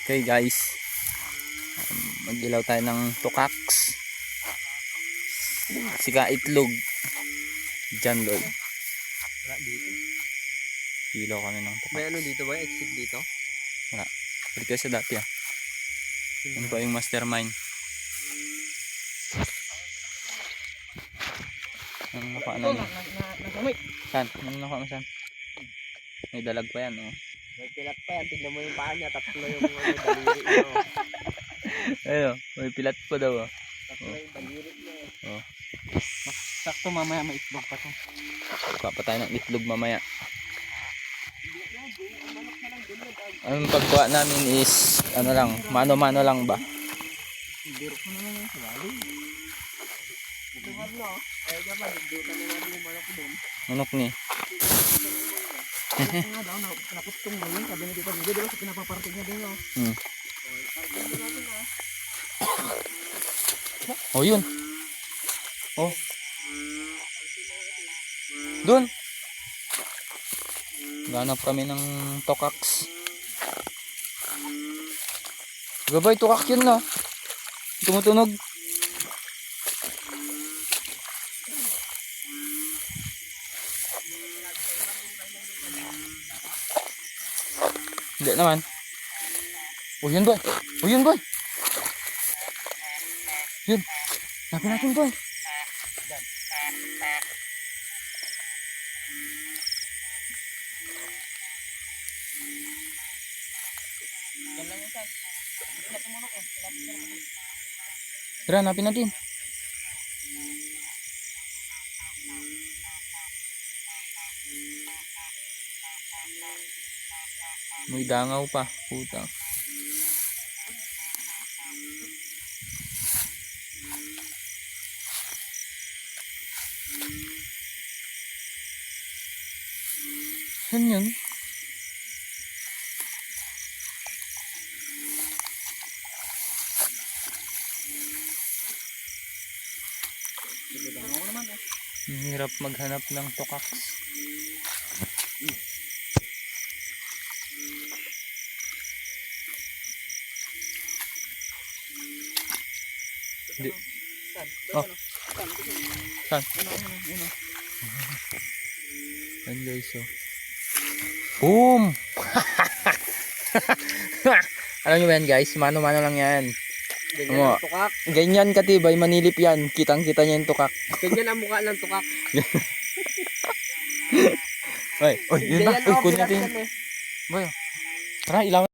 Okay guys, mag-ilaw tayo ng tukaks. Sika itlog. Diyan Lloyd. Wala dito. Ilaw kami ng tukaks. May ano dito ba? Exit dito? Wala. Balik kayo sa dati ah. Ano pa yung mastermind? Ang nakuha na niya. Nakamay. Saan? Ang nakuha mo saan? May dalag pa yan oh. May pilat pa yan. Tignan mo yung paa niya. Tatlo yung daliri niya. Ayun, may pilat pa daw oh. Tatlo yung daliri niya. Oh. Sakto mamaya may itlog pa to. Kuha pa tayo ng itlog mamaya. Ang pagkuha namin is ano lang, mano-mano lang ba? Biro ko naman yung sabali. Ito nga no. Kaya nga ba, nagdutan na natin yung manok doon. Manok ni. Kaya nga daw, napustong mo yun. Sabi na dito, hindi diba sa pinapapartig niya din yun. Oh yun. Oh. Doon. Ganap kami ng tokaks. Gabay, tukak yun na. Tumutunog. Hindi naman. Oh yun boy. Oh yun boy. Yun. Lapin natin boy. Tara, hanapin natin. May dangaw pa, puta. Saan yun? Ang hirap maghanap ng tukaks. Hindi. Oh. Saan? Ayan guys oh. Boom! Alam nyo ba yan guys? Mano-mano lang yan. Ganyan ang tukak. Ganyan katibay, manilip yan. Kitang-kita niya yung tukak. Ganyan ang mukha ng tukak. Oy, yun ba? Uy, kunin natin. Boy, tara, ilaw.